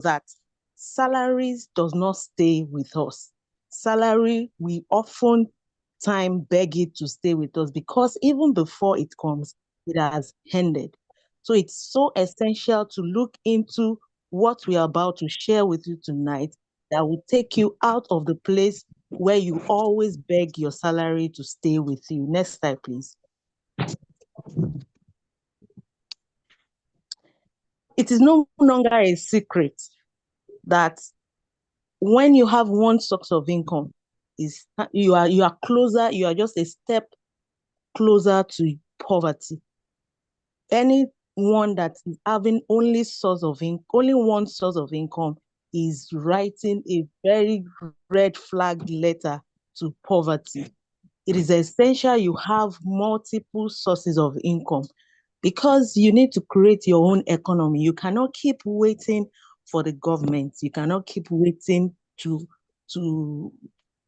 that salaries does not stay with us. Salary, we often time beg it to stay with us because even before it comes, it has ended. So it's so essential to look into what we are about to share with you tonight that will take you out of the place where you always beg your salary to stay with you. Next slide, please. It is no longer a secret that when you have one source of income, is you are closer, you are just a step closer to poverty. Anyone that is having only one source of income is writing a very red flag letter to poverty. It is essential you have multiple sources of income because you need to create your own economy. You cannot keep waiting for the government. You cannot keep waiting to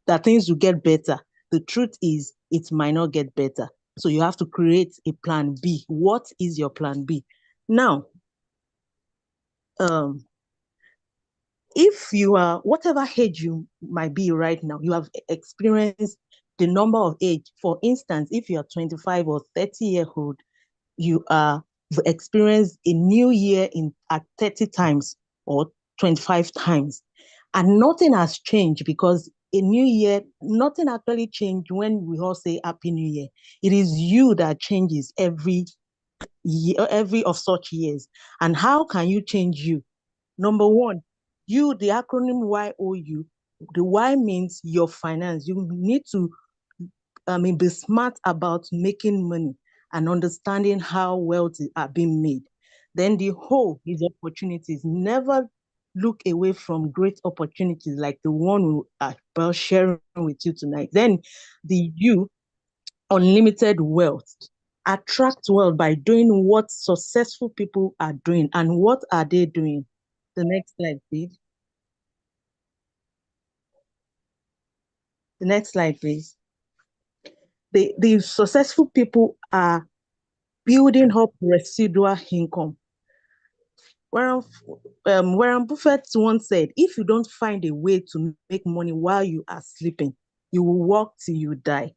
that things will get better. The truth is, it might not get better. So you have to create a plan B. What is your plan B? Now, if you are, whatever age you might be right now, you have experienced the number of age. For instance, if you are 25 or 30-year-old, you are experienced a new year at 30 times or 25 times. And nothing has changed because a new year, nothing actually changed when we all say Happy New Year. It is you that changes every year, every of such years. And how can you change you? Number one, you, the acronym YOU, the Y means your finance. You need to be smart about making money and understanding how wealth are being made. Then the whole is opportunities. Never look away from great opportunities like the one we are about sharing with you tonight. Then the U, unlimited wealth. Attract wealth by doing what successful people are doing. And what are they doing? The next slide, please. The next slide, please. The successful people are building up residual income. Warren Buffett once said, if you don't find a way to make money while you are sleeping, you will work till you die.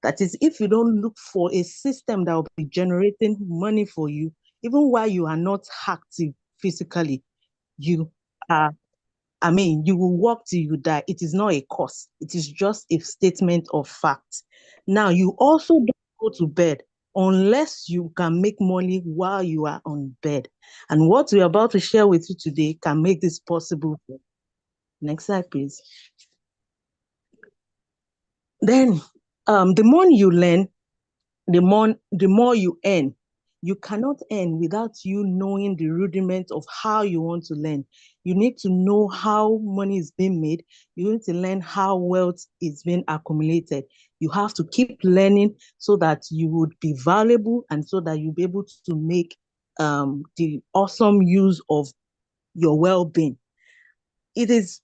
That is, if you don't look for a system that will be generating money for you, even while you are not active physically, you are, you will work till you die. It is not a cost. It is just a statement of fact. Now, you also don't go to bed unless you can make money while you are on bed. And what we're about to share with you today can make this possible. Next slide, please. Then, the more you learn, the more you earn. You cannot earn without you knowing the rudiment of how you want to learn. You need to know how money is being made. You need to learn how wealth is being accumulated. You have to keep learning so that you would be valuable and so that you'll be able to make the awesome use of your well-being. It is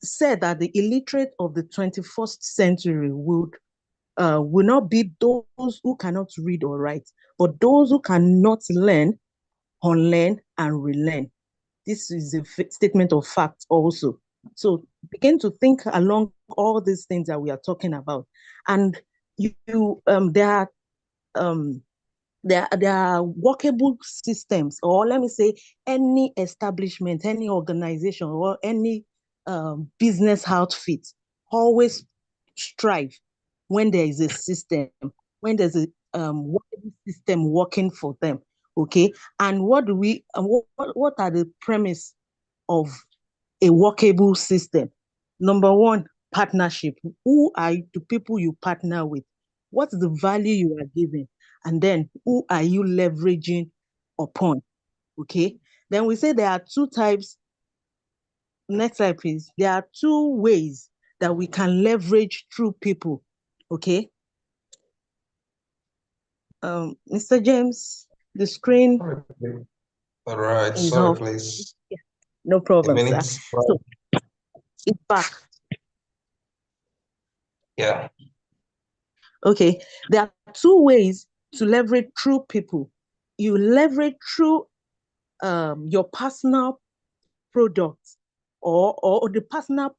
said that the illiterate of the 21st century will not be those who cannot read or write, but those who cannot learn, unlearn, and relearn. This is a statement of fact also. So begin to think along all these things that we are talking about. And there are workable systems, or let me say, any establishment, any organization, or any business outfit always strive when there is a system, when there's a workable system working for them. Okay, and what are the premise of a workable system? Number one, partnership. Who are the people you partner with? What's the value you are giving? And then who are you leveraging upon? Okay. Then we say there are two types. Next slide, please. There are two ways that we can leverage through people. Okay. Mr. James, the screen. All right. Is Sorry, off. please. Yeah, no A problem, sir. minute. So it's back. Yeah. Okay. There are two ways to leverage through people. You leverage through your personal products or the personal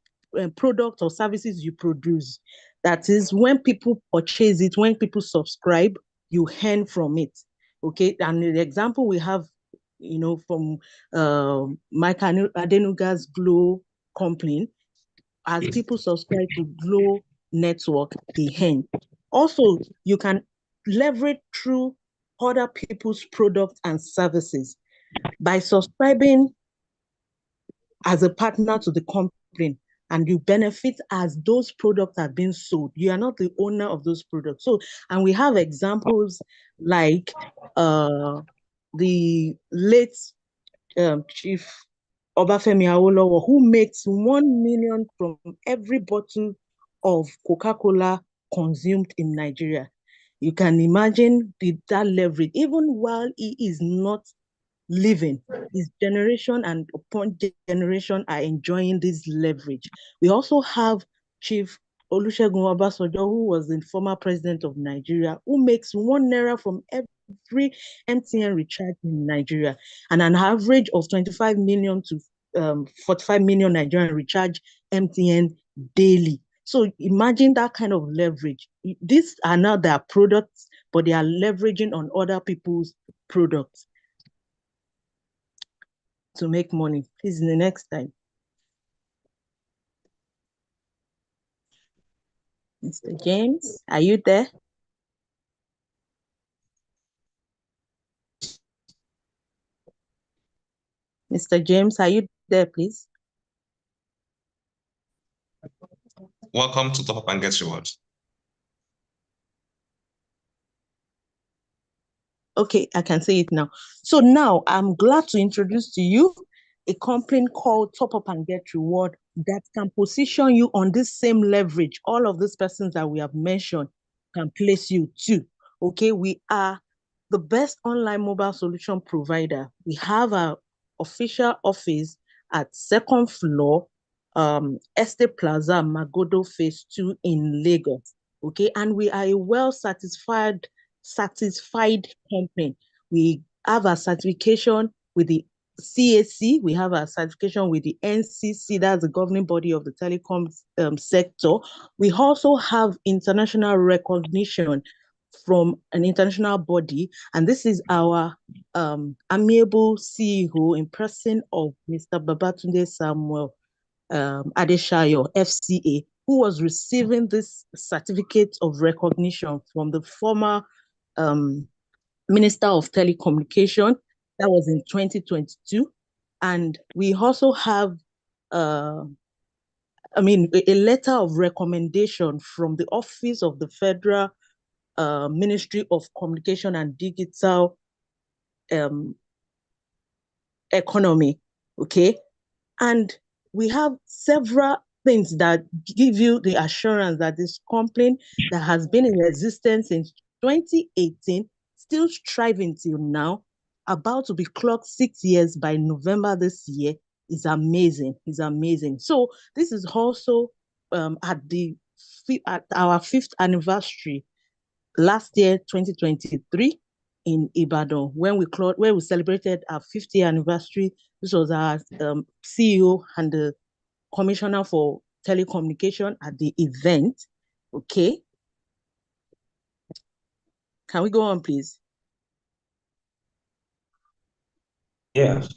product or services you produce. That is, when people purchase it, when people subscribe, you earn from it. Okay, and the example we have, from Mike Adenuga's Glow company, as people subscribe to Glow Network, they earn. Also, you can leverage through other people's products and services by subscribing as a partner to the company, and you benefit as those products are being sold. You are not the owner of those products. So, and we have examples like the late Chief Obafemi Awolowo, who makes 1 million from every bottle of Coca-Cola consumed in Nigeria. You can imagine that leverage, even while he is not living, his generation and upon generation are enjoying this leverage. We also have Chief Olusegun Obasanjo, who was the former president of Nigeria, who makes 1 naira from every MTN recharge in Nigeria, and an average of 25 million to 45 million Nigerian recharge MTN daily. So imagine that kind of leverage. These are not their products, but they are leveraging on other people's products to make money. Please, the next time. Mr. James, are you there? Mr. James, are you there, please? Welcome to Top Up and Get Reward. Okay, I can say it now. So now I'm glad to introduce to you a company called Top Up and Get Reward that can position you on this same leverage. All of these persons that we have mentioned can place you too. Okay, we are the best online mobile solution provider. We have our official office at second floor, Estate Plaza, Magodo Phase 2 in Lagos. Okay, and we are a well-satisfied company. We have a certification with the CAC, we have a certification with the NCC, that's the governing body of the telecom sector. We also have international recognition from an international body, and this is our amiable CEO in person of Mr. Babatunde Samuel Adeshayo, FCA, who was receiving this certificate of recognition from the former Minister of Telecommunication. That was in 2022. And we also have a letter of recommendation from the Office of the Federal Ministry of Communication and Digital Economy, okay? And we have several things that give you the assurance that this company that has been in existence since 2018, still striving till now, about to be clocked 6 years by November this year, is amazing. It's amazing. So this is also at our 5th anniversary last year, 2023, in Ibadan, when we celebrated our 50th anniversary. This was our CEO and the Commissioner for Telecommunication at the event. Okay. Can we go on, please? Yes.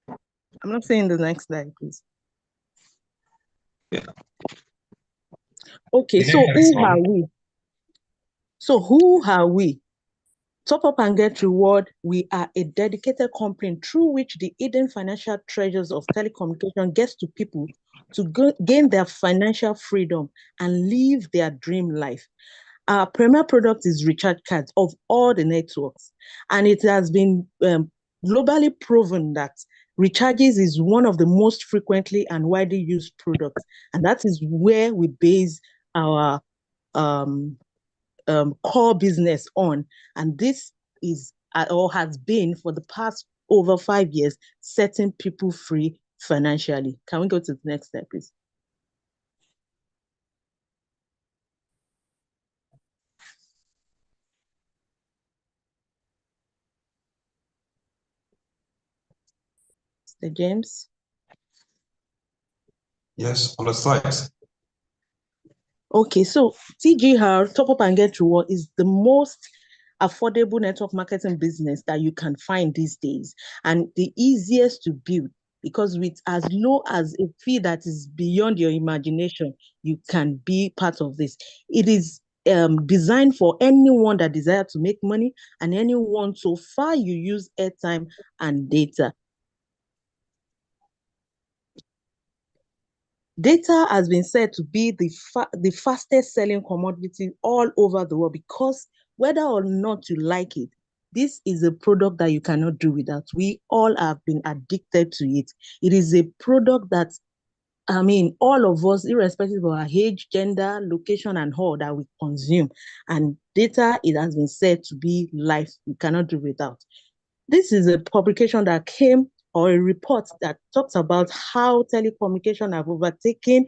I'm not saying the next slide, please. Yeah. Okay, so who are we? Top Up and Get Reward, we are a dedicated company through which the hidden financial treasures of telecommunication gets to people to gain their financial freedom and live their dream life. Our premier product is recharge cards of all the networks, and it has been globally proven that recharges is one of the most frequently and widely used products, and that is where we base our core business on. And this is or has been for the past over 5 years, setting people free financially. Can we go to the next step, please? Mr. James? Yes, on the site. Okay, so TGR, Top Up and Get Reward, is the most affordable network marketing business that you can find these days, and the easiest to build, because with as low as a fee that is beyond your imagination, you can be part of this. It is designed for anyone that desires to make money, and anyone so far you use airtime and data. Data has been said to be the fastest selling commodity all over the world, because whether or not you like it, this is a product that you cannot do without. We all have been addicted to it. It is a product that, I mean, all of us, irrespective of our age, gender, location, and all, that we consume. And data, it has been said to be life. We cannot do without. This is a publication that came, or a report that talks about how telecommunication have overtaken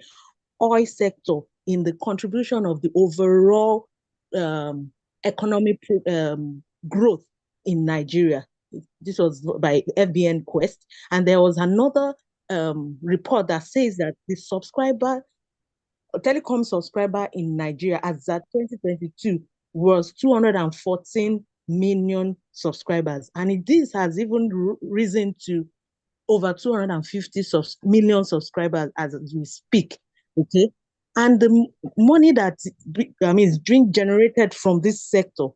oil sector in the contribution of the overall economic growth in Nigeria. This was by FBN Quest. And there was another report that says that the telecom subscriber in Nigeria as at 2022 was 214 million subscribers. And this has even risen to over 250 million subscribers as we speak. Okay. And the money that is being generated from this sector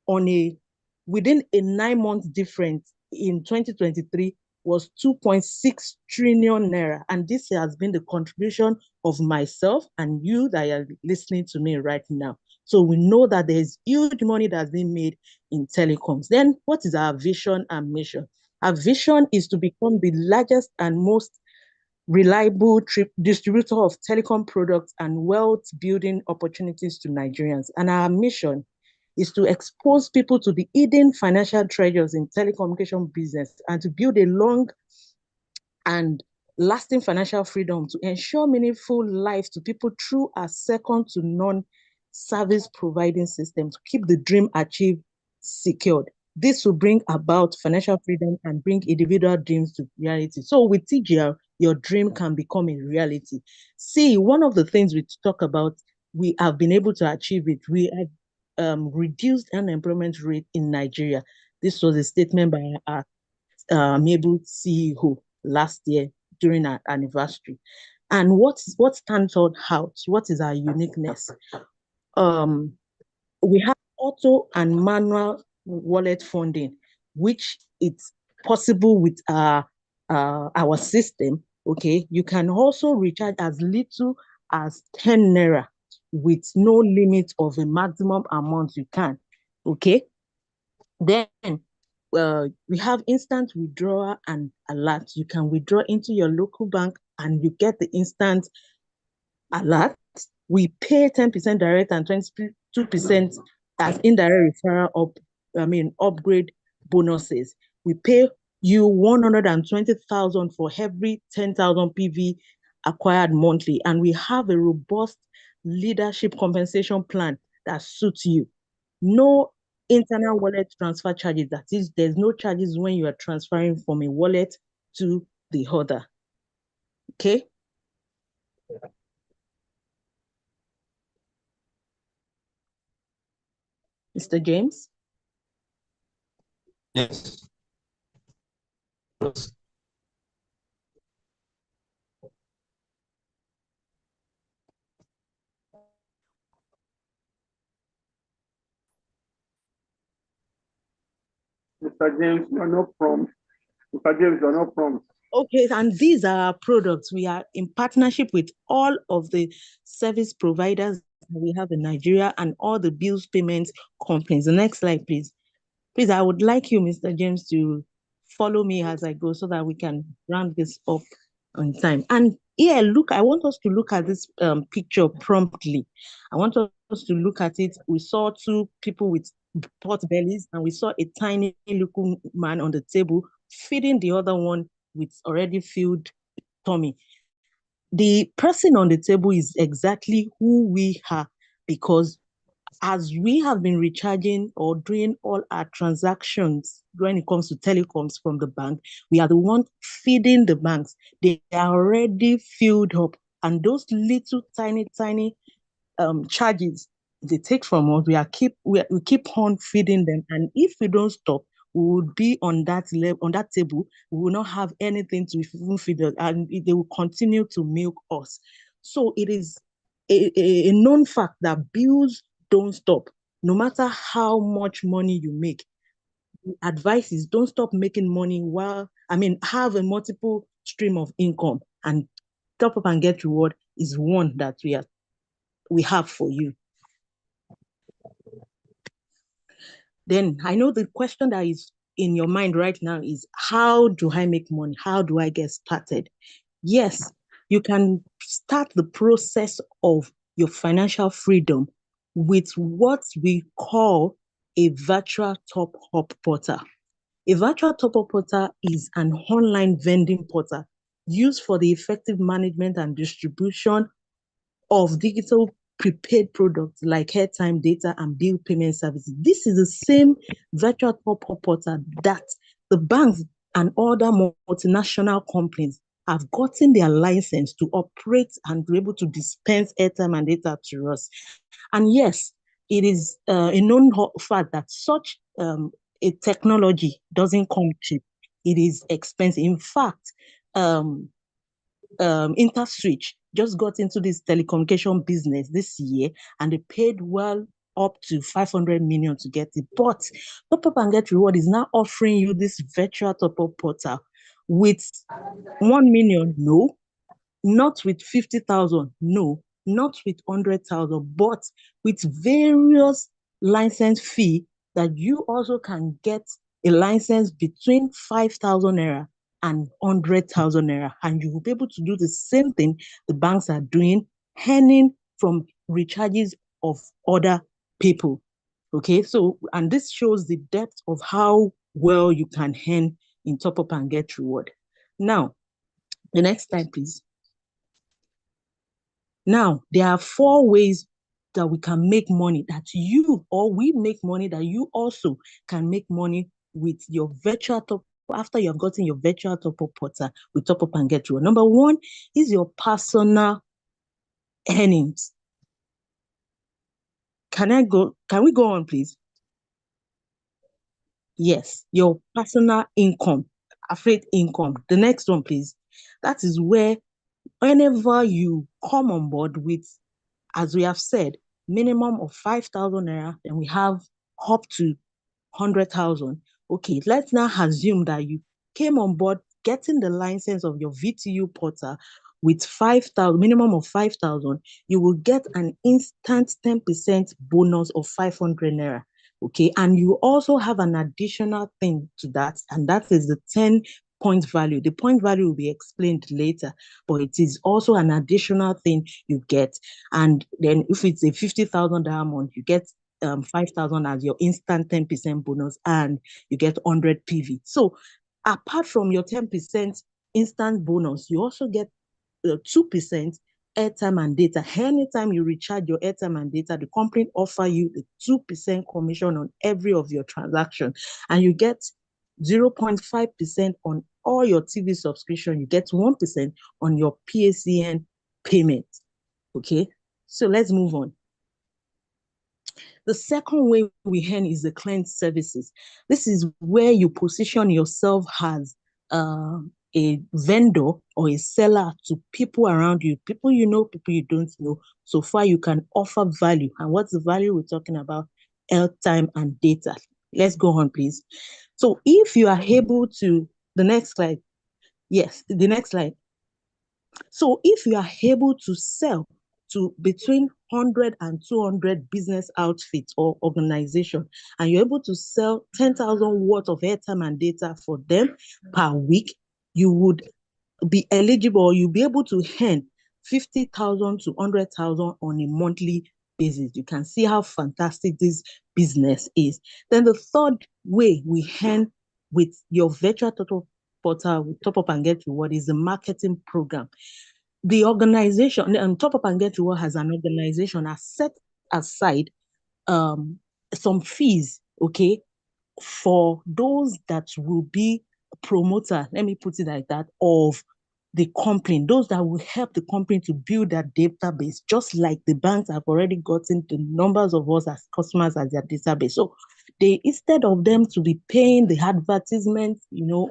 within a 9-month difference in 2023 was 2.6 trillion naira. And this has been the contribution of myself and you that are listening to me right now. So we know that there's huge money that's been made in telecoms. Then what is our vision and mission? Our vision is to become the largest and most reliable distributor of telecom products and wealth building opportunities to Nigerians. And our mission is to expose people to the hidden financial treasures in telecommunication business, and to build a long and lasting financial freedom to ensure meaningful life to people through a second to none service providing system to keep the dream achieved secured. This will bring about financial freedom and bring individual dreams to reality. So with TGR, your dream can become a reality. See, one of the things we talk about, we have been able to achieve it. We have reduced unemployment rate in Nigeria. This was a statement by our Mabel CEO last year during our anniversary. And what stands out? What is our uniqueness? We have auto and manual wallet funding, which it's possible with our system. Okay, you can also recharge as little as 10 naira with no limit of a maximum amount you can. Okay, then we have instant withdrawal and alert. You can withdraw into your local bank and you get the instant alert. We pay 10% direct and 22% as indirect referral upgrade bonuses. We pay you 120,000 for every 10,000 PV acquired monthly. And we have a robust leadership compensation plan that suits you. No internal wallet transfer charges. That is, there's no charges when you are transferring from a wallet to the other. Okay. Mr. James? Yes. Mr. James, you are not prompt. Mr. James, you are not prompt. Okay, and these are our products. We are in partnership with all of the service providers we have in Nigeria and all the bills payment companies. The next slide, please. Please, I would like you, Mr. James, to follow me as I go so that we can round this up on time. And here, look, I want us to look at this picture promptly. I want us to look at it. We saw two people with pot bellies, and we saw a tiny looking man on the table feeding the other one with already filled tummy. The person on the table is exactly who we are, because as we have been recharging or doing all our transactions when it comes to telecoms from the bank, we are the ones feeding the banks. They are already filled up. And those little tiny charges they take from us, we keep on feeding them. And if we don't stop, we would be on that level, on that table. We will not have anything to even feed us, and they will continue to milk us. So it is a known fact that bills don't stop, no matter how much money you make. The advice is don't stop making money have a multiple stream of income, and Top Up and Get Reward is one that we have for you. Then I know the question that is in your mind right now is, how do I make money? How do I get started? Yes, you can start the process of your financial freedom with what we call a virtual top-up portal. A virtual top-up portal is an online vending portal used for the effective management and distribution of digital prepaid products like airtime, data, and bill payment services. This is the same virtual top-up portal that the banks and other multinational companies have gotten their license to operate and be able to dispense airtime and data to us. And yes, it is a known fact that such a technology doesn't come cheap. It is expensive. In fact, InterSwitch just got into this telecommunication business this year, and they paid well up to 500 million to get it. But Top Up and Get Reward is now offering you this virtual top-up portal with 1 million, no, not with 50,000, no, not with 100,000, but with various license fee that you also can get a license between 5,000 naira and 100,000 naira, and you will be able to do the same thing the banks are doing, earning from recharges of other people. Okay, so, and this shows the depth of how well you can earn in Top Up and Get Reward. Now, the next slide, please. Now, there are 4 ways that we can make money, that we make money, that you also can make money with your virtual top after you have gotten your virtual top-up portal with Top Up and Get Reward. Number 1 is your personal earnings. Can we go on, please? Yes, your personal income, affiliate income. The next one, please. That is where whenever you come on board with, as we have said, minimum of 5,000 naira, and we have up to 100,000. Okay, let's now assume that you came on board getting the license of your VTU portal with 5,000, minimum of 5,000, you will get an instant 10% bonus of 500 naira. Okay, and you also have an additional thing to that, and that is the 10-point value. The point value will be explained later, but it is also an additional thing you get. And then if it's a 50,000 diamond, you get 5,000 as your instant 10% bonus, and you get 100 PV. So apart from your 10% instant bonus, you also get 2% airtime and data. Anytime you recharge your airtime and data, the company offer you a 2% commission on every of your transactions, and you get 0.5% on all your TV subscription. You get 1% on your PACN payment. Okay, so let's move on. The second way we earn is the client services. This is where you position yourself as a vendor or a seller to people around you, people you know, people you don't know. So far, you can offer value. And what's the value we're talking about? Airtime and data. Let's go on, please. So if you are able to, the next slide. Yes, the next slide. So if you are able to sell to between 100 and 200 business outfits or organization, and you're able to sell 10,000 worth of airtime and data for them per week, you would be eligible, or you'll be able to earn 50,000 to 100,000 on a monthly basis. You can see how fantastic this business is. Then the third way we earn with your virtual total portal with Top Up and Get Reward is the marketing program. The organization, Top Up and Get Reward has an organization has set aside some fees, okay, for those that will be promoter, let me put it like that, of the company, those that will help the company to build that database, just like the banks have already gotten the numbers of us as customers as their database. So they, instead of them to be paying the advertisement,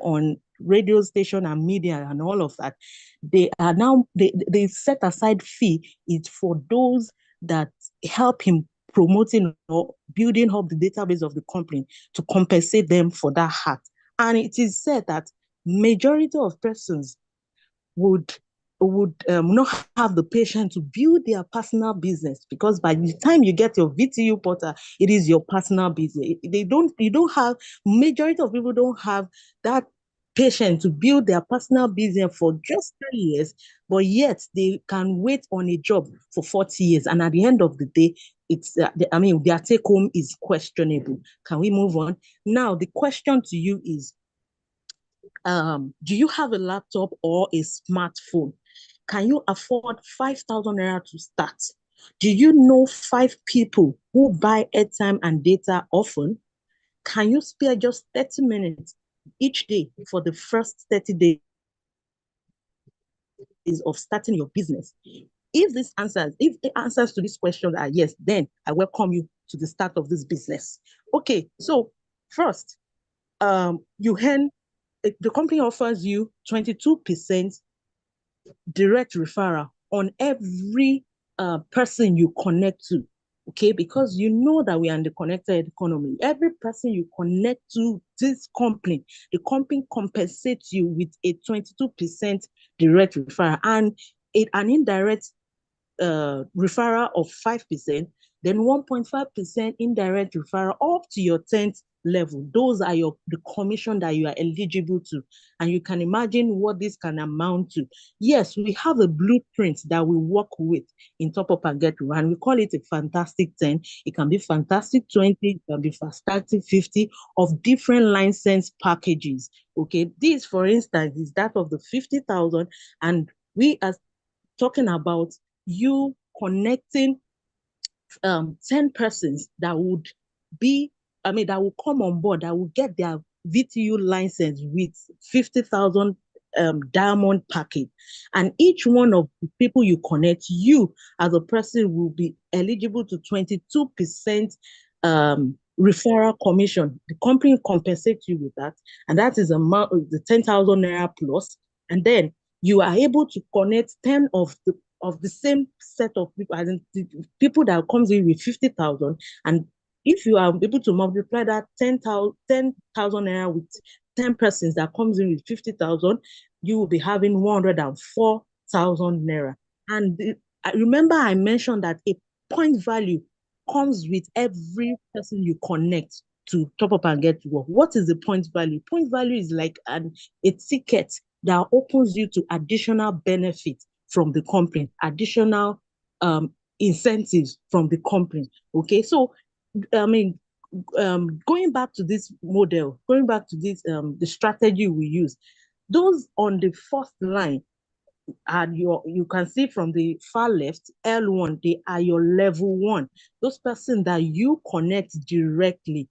on radio station and media and all of that, they are now, they set aside fee is for those that help him promoting or building up the database of the company to compensate them for that hack. And it is said that majority of persons would not have the patience to build their personal business, because by the time you get your VTU portal, it is your personal business. Majority of people don't have that patience to build their personal business for just 3 years, but yet they can wait on a job for 40 years. And at the end of the day, their take home is questionable. Can we move on? Now, the question to you is, do you have a laptop or a smartphone? Can you afford 5,000 naira to start? Do you know 5 people who buy airtime and data often? Can you spare just 30 minutes each day for the first 30 days of starting your business? If the answers to these questions are yes, then I welcome you to the start of this business. Okay, so first, the company offers you 22% direct referral on every person you connect to, okay? Because you know that we are in the connected economy. Every person you connect to this company, the company compensates you with a 22% direct referral and an indirect referral of 5%, then 1.5% indirect referral up to your 10th level. Those are the commission that you are eligible to. And you can imagine what this can amount to. Yes, we have a blueprint that we work with in Top Up and Get Rich, and we call it a Fantastic 10. It can be Fantastic 20, it can be Fantastic 50 of different license packages. Okay, this, for instance, is that of the 50,000, and we are talking about you connecting 10 persons that would that will come on board, that will get their VTU license with 50,000 diamond package. And each one of the people you connect, you as a person will be eligible to 22% referral commission. The company compensates you with that, and that is the 10,000 naira plus. And then you are able to connect 10 of the same set of people, as in the people that comes in with 50,000, and if you are able to multiply that 10,000 naira with 10 persons that comes in with 50,000, you will be having 104,000 naira. And I remember I mentioned that a point value comes with every person you connect to Top Up and Get Work. What is the point value? Point value is like a ticket that opens you to additional benefits from the company, additional incentives from the company. Okay, so going back to this model, going back to this the strategy we use, those on the first line are you can see from the far left, L1, they are your level 1, those persons that you connect directly.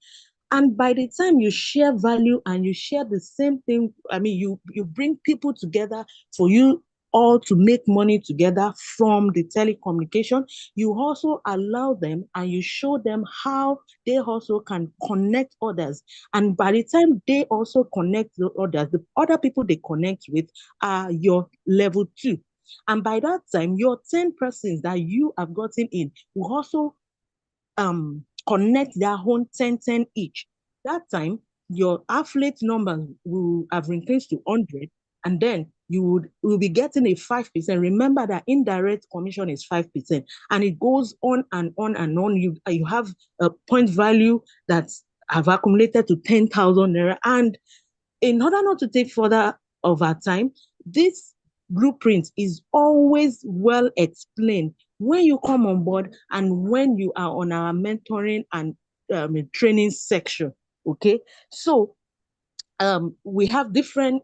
And by the time you share value and you share the same thing, you bring people together for you all to make money together from the telecommunication, you also allow them and you show them how they also can connect others. And by the time they also connect the others, the other people they connect with are your level 2. And by that time, your 10 persons that you have gotten in will also connect their own 10 each. That time, your affiliate numbers will have increased to 100, and then you will be getting a 5%. Remember that indirect commission is 5%, and it goes on and on and on. You have a point value that have accumulated to 10,000 naira. And in order not to take further of our time, this blueprint is always well explained when you come on board and when you are on our mentoring and training section. Okay, so we have different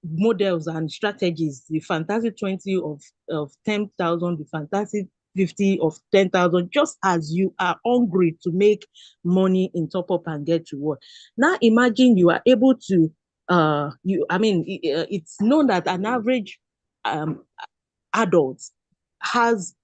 models and strategies. The Fantastic 20 of 10,000, the Fantastic 50 of 10,000, just as you are hungry to make money in Top Up and Get Reward. Now imagine you are able to it's known that an average adult has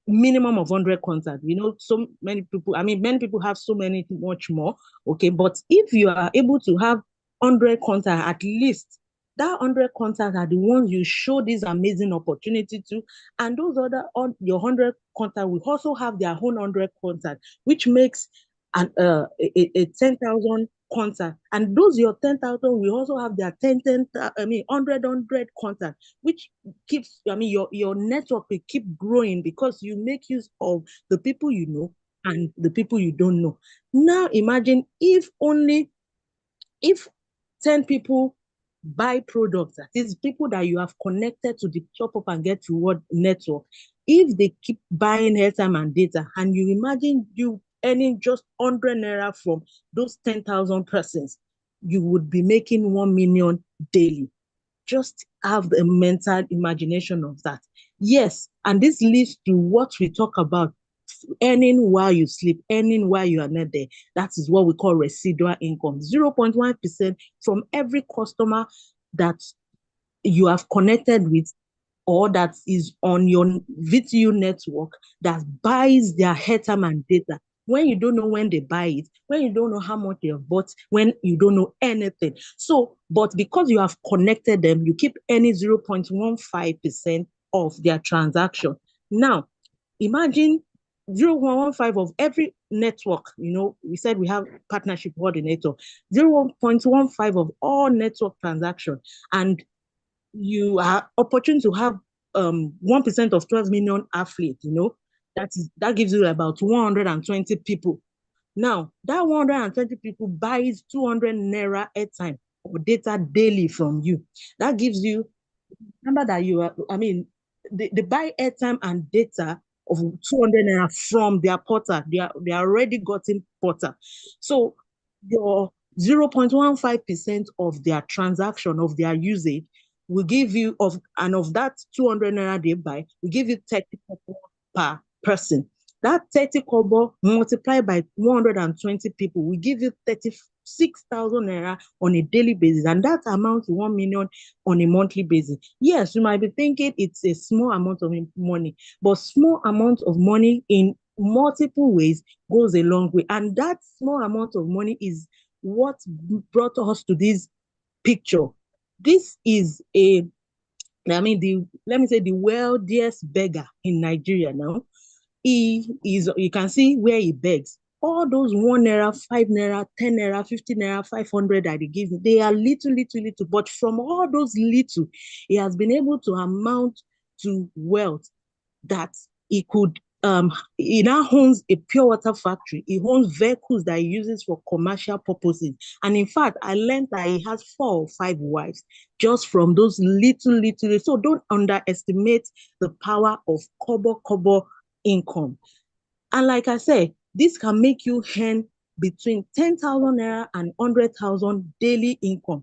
minimum of 100 contacts. So many people, many people have so many, much more. Okay, but if you are able to have 100 contacts, at least that 100 contacts are the ones you show this amazing opportunity to, and those other your 100 contacts will also have their own 100 contacts, which makes a 10,000 contact, and those your 10,000 will also have their 100 contact, which keeps your network will keep growing because you make use of the people you know and the people you don't know. Now imagine if 10 people buy products, that is people that you have connected to the Top Up and Get Reward network. If they keep buying airtime and data, and you imagine you earning just 100 naira from those 10,000 persons, you would be making 1 million daily. Just have the mental imagination of that. Yes, and this leads to what we talk about, earning while you sleep, earning while you are not there. That is what we call residual income. 0.1% from every customer that you have connected with or that is on your VTU network that buys their airtime and data. When you don't know when they buy it, when you don't know how much they have bought, when you don't know anything. So, but because you have connected them, you keep earning 0.15% of their transaction. Now, imagine 0.15 of every network. We said we have partnership coordinator, 0.15 of all network transactions, and you are opportune to have 1% of 12 million affiliates. That gives you about 120 people. Now that 120 people buys 200 naira airtime or data daily from you. That gives you, remember that you are, they buy airtime and data of 200 naira from their portal. They are already gotten portal. So your 0.15% of their transaction, of their usage, will give you of that 200 naira they buy, will give you 30 kobo per person. That 30 kobo multiplied by 120 people will give you 36,000 naira on a daily basis, and that amounts to 1 million on a monthly basis. Yes, you might be thinking it's a small amount of money, but small amount of money in multiple ways goes a long way, and that small amount of money is what brought us to this picture. This is let me say the wealthiest beggar in Nigeria now. You can see where he begs. All those 1 naira, 5 naira, 10 naira, 50 naira, 500 that they give, they are little, but from all those little, he has been able to amount to wealth that he could, he now owns a pure water factory. He owns vehicles that he uses for commercial purposes. And in fact, I learned that he has 4 or 5 wives just from those little. So don't underestimate the power of kobo income. And like I said, this can make you earn between 10,000 naira and 100,000 daily income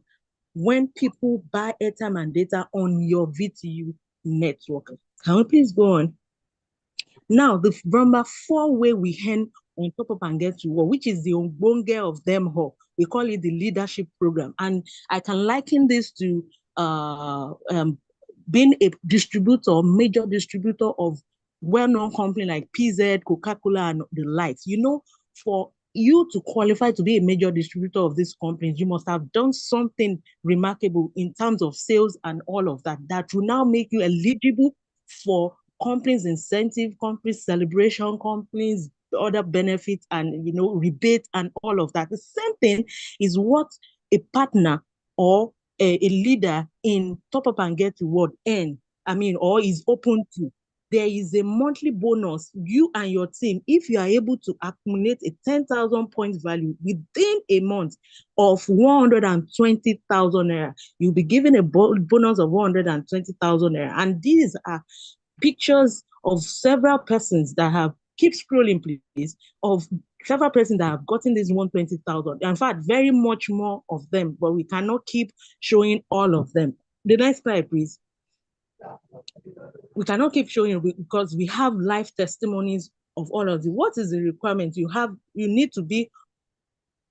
when people buy airtime and data on your VTU network. Can we please go on? Now, the number 4 way we earn on Top Up and Get Reward, which is the ogbonge of them all. We call it the leadership program. And I can liken this to being a distributor, major distributor of well-known company like PZ, Coca-Cola, and the likes. For you to qualify to be a major distributor of these companies, you must have done something remarkable in terms of sales and all of that will now make you eligible for companies incentive, companies celebration, companies other benefits, and rebate and all of that. The same thing is what a partner or a leader in Top Up and Get Reward or is open to. There is a monthly bonus, you and your team, if you are able to accumulate a 10,000 points value within a month of 120,000 naira, you'll be given a bonus of 120,000 naira. And these are pictures of several persons that have, keep scrolling please, of several persons that have gotten this 120,000. In fact, very much more of them, but we cannot keep showing all of them. The next slide, please. we cannot keep showing you because we have live testimonies of all of you. What is the requirement? You need to be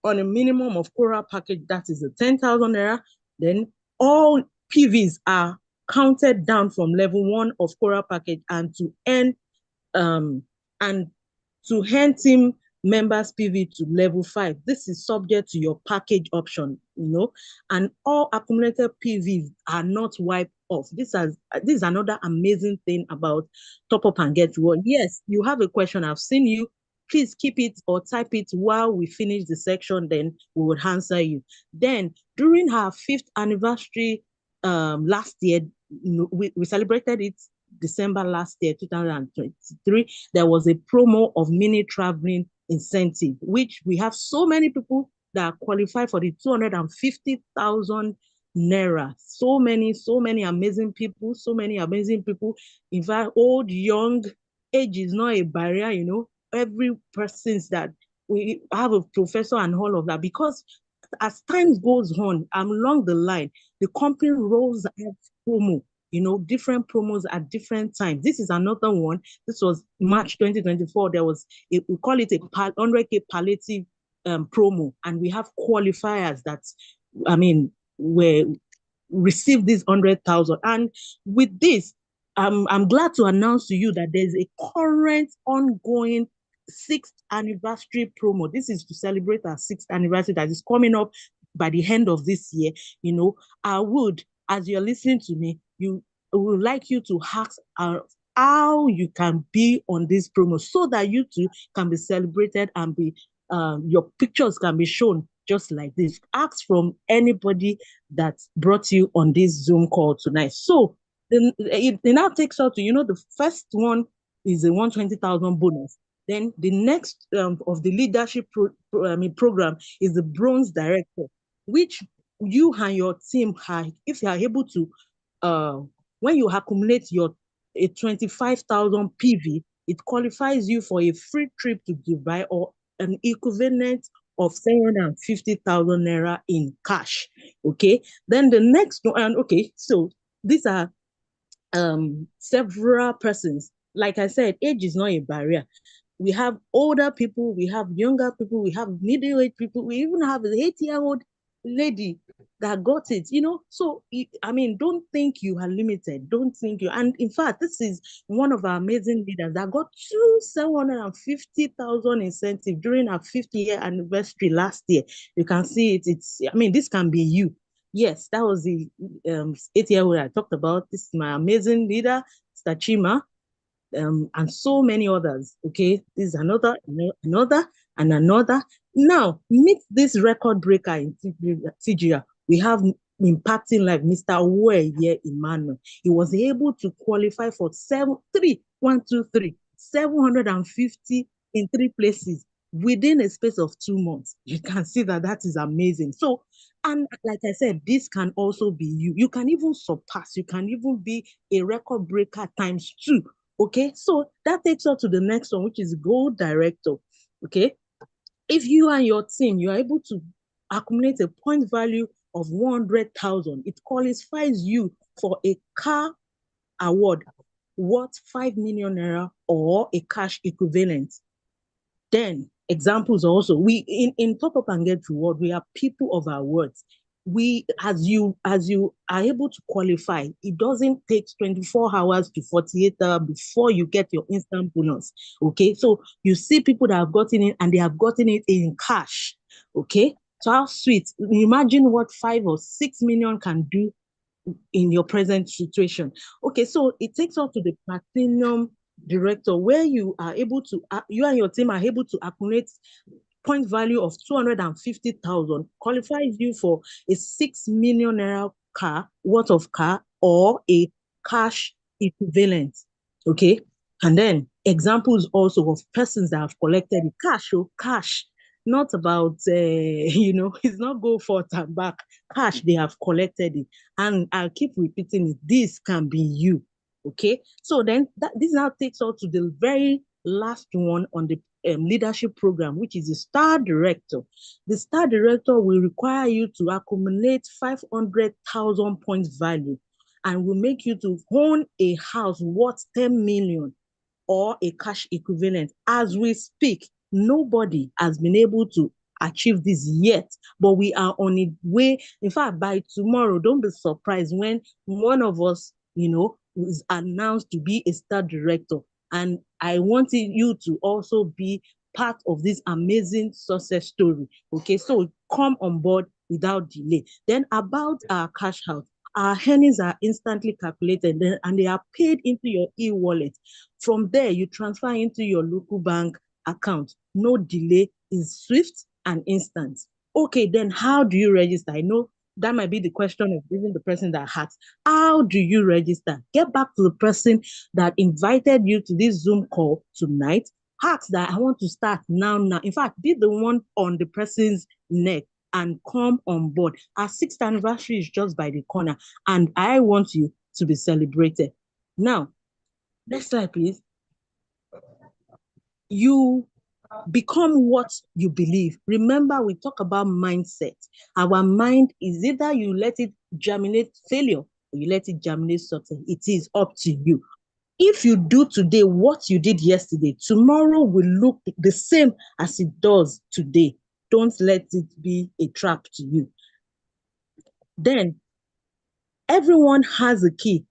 on a minimum of Quora package, that is the 10,000 naira. Then all PVs are counted down from level 1 of Quora package, and to earn team members PV to level 5. This is subject to your package option, and all accumulated PVs are not wiped off. This is another amazing thing about Top Up and Get Reward. Yes, you have a question. I've seen you. Please keep it or type it while we finish the section, then we will answer you. Then during our 5th anniversary last year, we celebrated it December last year, 2023. There was a promo of mini traveling incentive, which we have so many people that qualify for the 250,000 naira. So many amazing people, In fact, old, young, age is not a barrier, Every person's that we have a professor and all of that, because as time goes on, along the line, the company rolls out promo, different promos at different times. This is another one. This was March 2024. There was, we call it a 100K palliative promo, and we have qualifiers that, received this 100,000. And with this, I'm glad to announce to you that there's a current ongoing 6th anniversary promo. This is to celebrate our 6th anniversary that is coming up by the end of this year. I would, as you're listening to me, I would like you to ask how you can be on this promo so that you too can be celebrated and be your pictures can be shown just like this. Ask from anybody that brought you on this Zoom call tonight. So it now takes us to, the first one is a 120,000 bonus. Then the next of the leadership program is the Bronze Director, which you and your team if you are able to, when you accumulate a 25,000 PV, it qualifies you for a free trip to Dubai or an equivalent of 750,000 naira in cash. Okay. Then the next one, so these are several persons. Like I said, age is not a barrier. We have older people, we have younger people, we have middle-aged people, we even have an 80-year-old lady that got it, So, don't think you are limited. Don't think you, and in fact, this is one of our amazing leaders that got 750,000 incentive during our 50-year anniversary last year. You can see it. This can be you. Yes, that was the 8-year-old I talked about. This is my amazing leader, Mr. Chima. And so many others. Okay, this is another. Now, meet this record breaker in TGR. We have impacting like Mr. Uwe Emmanuel. He was able to qualify for 750 in 3 places within a space of 2 months. You can see that is amazing. So, and like I said, this can also be you. You can even surpass. You can even be a record breaker times 2. Okay, so that takes us to the next one, which is Gold Director. Okay, if you and your team, you are able to accumulate a point value of 100,000, it qualifies you for a car award worth 5 million naira or a cash equivalent. Then examples also, we in Top Up and Get Reward, we are people of our words. As you are able to qualify, it doesn't take 24 hours to 48 hours before you get your instant bonus. Okay, so you see people that have gotten it and they have gotten it in cash. Okay, so how sweet. Imagine what 5 or 6 million can do in your present situation. Okay, so it takes us to the Platinum Director, where you are able to, you and your team are able to accumulate point value of 250,000, qualifies you for a 6 million naira worth of car or a cash equivalent. Okay, and then examples also of persons that have collected cash, not about it's not go forth and back. Cash, they have collected it, and I'll keep repeating it. This can be you. Okay, so then this now takes us to the very last one on the leadership program, which is the Star Director. The Star Director will require you to accumulate 500,000 points value, and will make you to own a house worth 10 million or a cash equivalent. As we speak, nobody has been able to achieve this yet, but we are on a way. In fact, by tomorrow, don't be surprised when one of us, is announced to be a star director. And I wanted you to also be part of this amazing success story. Okay, so come on board without delay. Then about our cash out, our earnings are instantly calculated and they are paid into your e-wallet. From there, you transfer into your local bank account. No delay, is swift and instant. Okay, then how do you register? I know that might be the question of even the person that asks. How do you register? Get back to the person that invited you to this Zoom call tonight. Ask that I want to start now. In fact, be the one on the person's neck and come on board. Our 6th anniversary is just by the corner, and I want you to be celebrated. Now, next slide, please. You become what you believe. Remember, we talk about mindset. Our mind is either you let it germinate failure or you let it germinate success. It is up to you. If you do today what you did yesterday, tomorrow will look the same as it does today. Don't let it be a trap to you. Then, everyone has a key.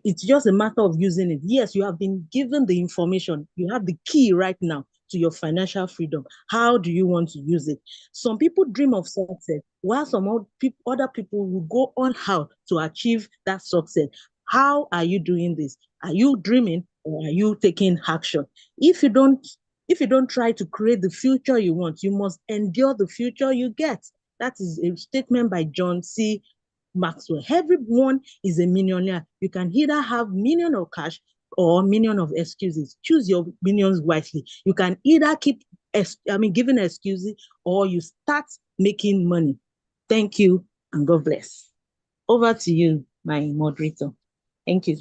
It's just a matter of using it. Yes, you have been given the information. You have the key right now to your financial freedom. How do you want to use it? Some people dream of success, while some other people will go on how to achieve that success. How are you doing this? Are you dreaming or are you taking action? If you don't try to create the future you want, you must endure the future you get. That is a statement by John C. Maxwell. Everyone is a millionaire. You can either have million of cash or million of excuses. Choose your millions wisely. You can either keep giving excuses or you start making money. Thank you and God bless. Over to you, my moderator. Thank you.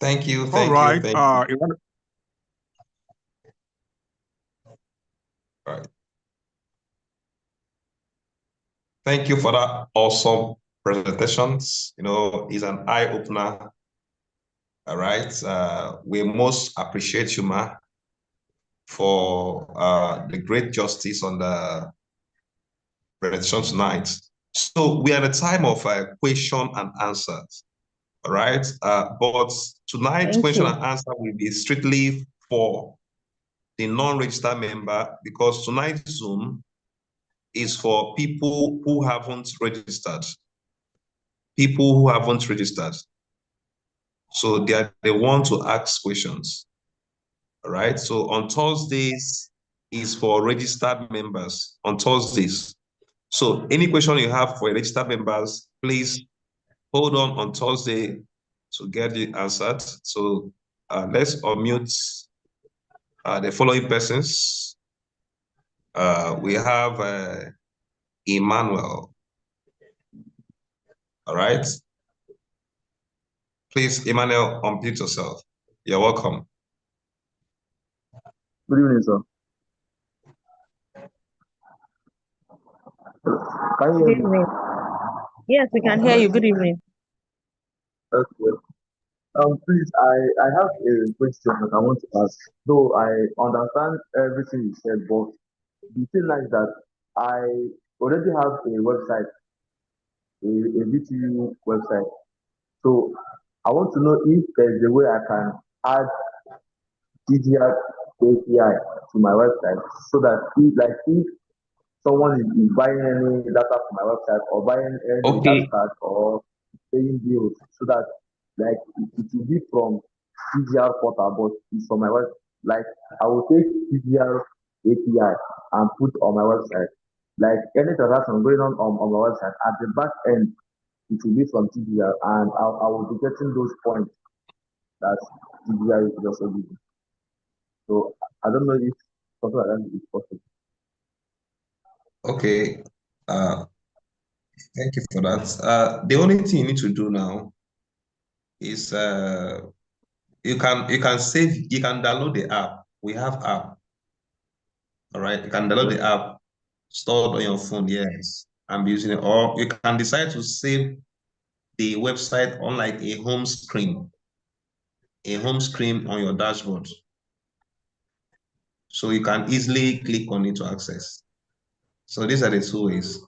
Thank you. All right. All right. Thank you for that awesome presentations. It's an eye-opener. All right. We most appreciate you, Ma, for the great justice on the presentation tonight. So we are at a time of question and answers. All right. But tonight's question and answer will be strictly for the non-registered member, because tonight's Zoom is for people who haven't registered. People who haven't registered. So they want to ask questions. All right. So on Thursdays is for registered members on Thursdays. So any question you have for registered members, please hold on Thursday to get it answered. So let's unmute the following persons. We have Emmanuel. All right. Please, Emmanuel, unmute yourself. You're welcome. Good evening, sir. Can you hear me? Yes, we can hear you. Good evening. Okay. Please, I have a question that I want to ask. Though I understand everything you said, but the thing like that, I already have a website, a VTU website. So I want to know if there's a way I can add DDR API to my website, so that if someone is buying any data from my website or buying any data card or paying bills, so that it will be from CGR portal, but it's from my website. Like I will take CGR API and put on my website. Like any transaction going on my website, at the back end, it will be from TGR, and I will be getting those points that TGR is also giving. So I don't know if something like that is possible. Okay. Thank you for that. The only thing you need to do now is you can download the app. We have app. All right. You can download the app stored on your phone. Yes. and be using it, or you can decide to save the website on like a home screen on your dashboard. So you can easily click on it to access. So these are the two ways.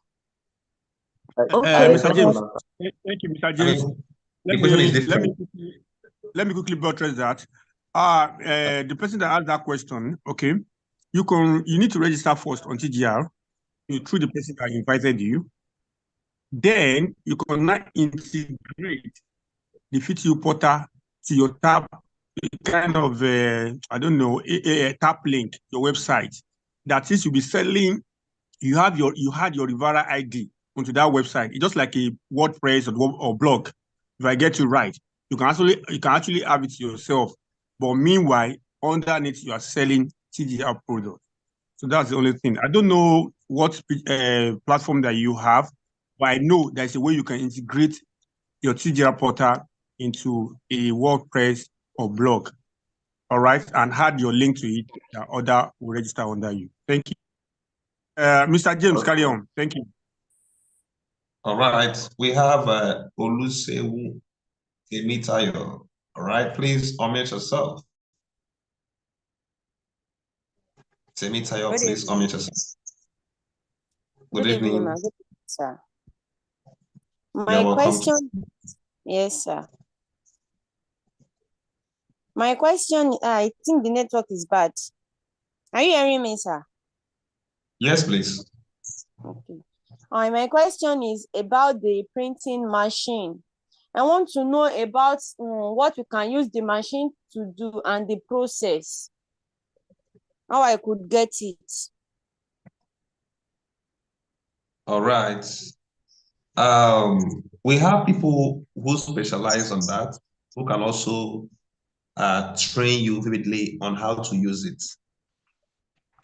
Okay. Mr. James, thank you, Mr. James. The question is different. Let me quickly buttress that. The person that asked that question, okay, you need to register first on TGR through the person that invited you. Then you can now integrate the FitU portal to your tab, kind of I don't know, a tab link, your website. That is, you'll be selling. You had your Rivara ID onto that website. It's just like a WordPress or blog. If I get you right, you can actually have it yourself. But meanwhile, underneath you are selling TGR products. So that's the only thing. I don't know what platform that you have, but I know there's a way you can integrate your TGR portal into a WordPress or blog. All right, and add your link to it. The other will register under you. Thank you. Mr. James, carry on. Thank you. All right, we have Olusewu Temitayo. All right, please unmute yourself. Temitayo, please unmute yourself. Good evening. Good evening, sir. My question, yes, sir. My question, I think the network is bad. Are you hearing me, sir? Yes, please. Okay. My question is about the printing machine. I want to know about what we can use the machine to do and the process. How I could get it. All right. We have people who specialize on that, who can also train you vividly on how to use it.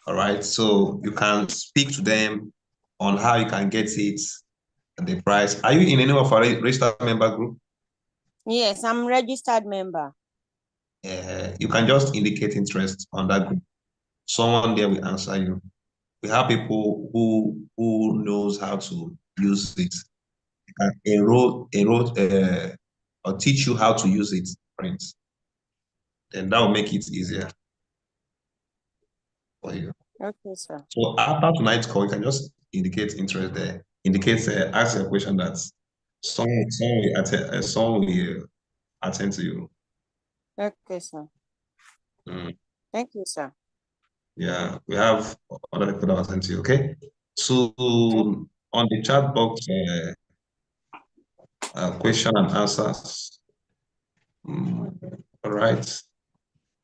All right. So you can speak to them on how you can get it and the price. Are you in any of our registered member group? Yes, I'm a registered member. You can just indicate interest on that group. Someone there will answer you. We have people who knows how to use it. They can enroll or teach you how to use it, friends. Then that will make it easier for you. Okay, sir. So after tonight's call, you can just indicate interest there. Ask a question that someone will attend to you. Okay, sir. Thank you, sir. Yeah, we have other people that will attend to you, okay? So on the chat box, question and answers. All right.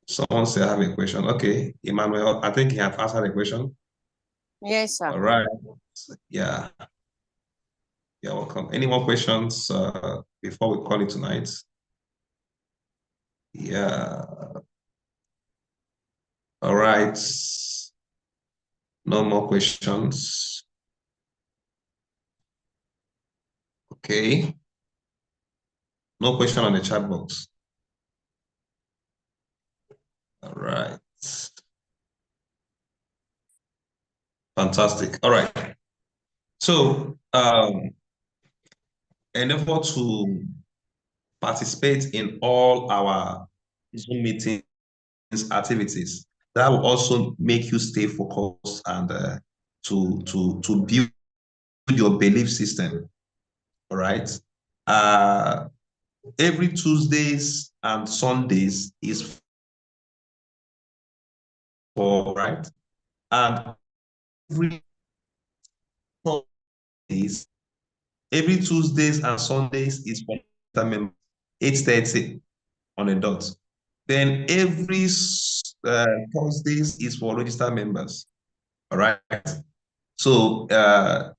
Someone say I have a question. Okay, Emmanuel, I think he have answered the question. Yes, sir. All right. Yeah. You're welcome. Any more questions before we call it tonight? Yeah. All right. No more questions. Okay. No question on the chat box. All right. Fantastic. All right. So, in order to participate in all our Zoom meetings activities, that will also make you stay focused and to build your belief system. All right. Every Tuesdays and Sundays is for right, and every Tuesdays and Sundays is for 8:30 on a dot. Then every Thursdays is for registered members. All right. So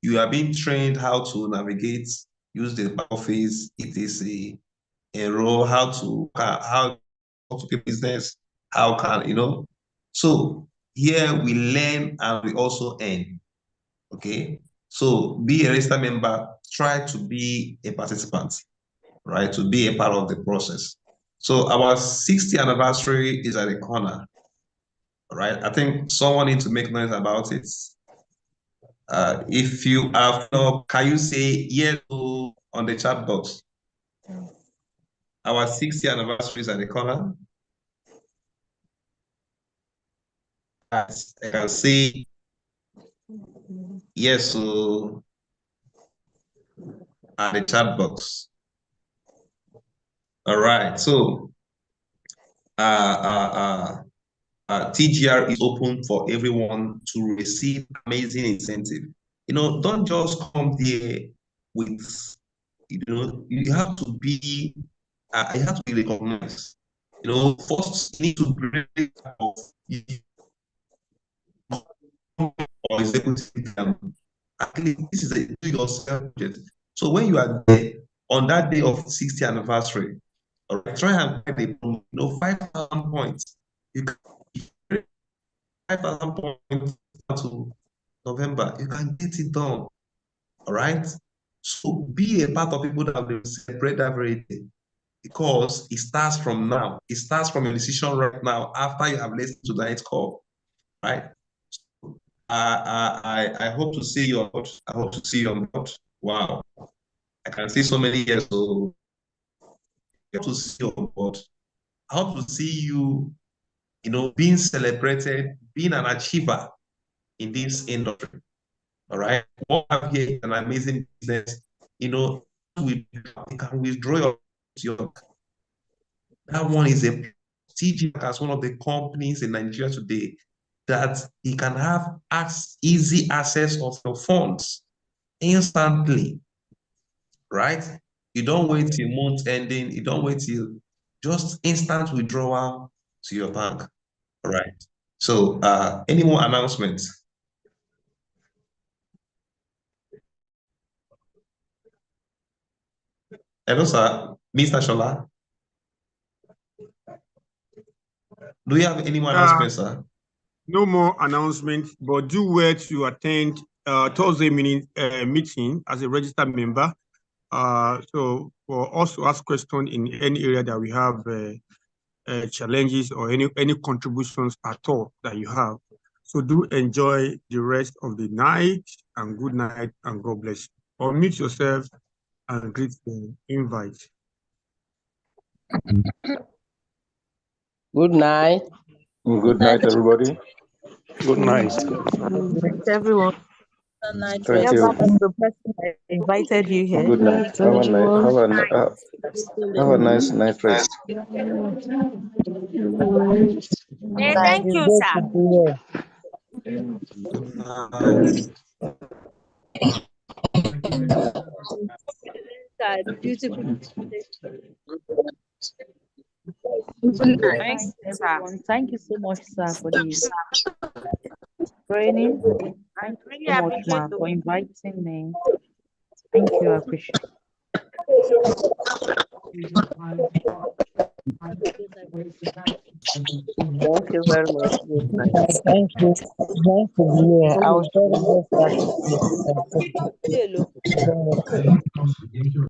you are being trained how to navigate, use the back office, etc. Enroll, how to keep business, how can So here we learn and we also earn. Okay. So be a registered member, try to be a participant, right? To be a part of the process. So our 60th anniversary is at the corner, right? I think someone needs to make noise about it. If you have, can you say yes on the chat box? Our 60th anniversary is at the corner. I can see yes at the chat box. All right, so TGR is open for everyone to receive amazing incentive. Don't just come there with, you have to be, recognized. First you need to bring or executive. Actually, this is a do yourself project. So when you are there on that day of 60th anniversary, all right, try and get 5,000 points. You can 5,000 points to November. You can get it done. All right. So be a part of people that will celebrate that very day, because it starts from now. It starts from your decision right now after you have listened to the night call. Right. I hope to see you on board. I hope to see you on board. Wow. I can see so many years old. I hope to see you on board. I hope to see you, being celebrated, being an achiever in this industry. All right. What I have here is an amazing business. You can withdraw your that one is a TG as one of the companies in Nigeria today that you can have easy access of your funds instantly, right? You don't wait till month ending. You don't wait till just instant withdrawal to your bank. All right. So any more announcements? Hello, sir. Mr. Shola. Do you have any more announcements, sir? No more announcements, but do well to attend Thursday meeting as a registered member. So for us to ask questions in any area that we have challenges or any contributions at all that you have. So do enjoy the rest of the night, and good night, and God bless you. Unmute yourself and greet the invite. Good night. Good night, everybody. Good night. Thanks, everyone. Thank Hear you. back from the person that invited you here. Good night. Have a nice night rest. Thank you, sir. Beautiful. Thanks, sir. Thank you so much, sir, for the training. Thank you so much, ma, for inviting me. Thank you, I appreciate it. Thank you very much. Good night. Thank you. Thank you. I was very well satisfied.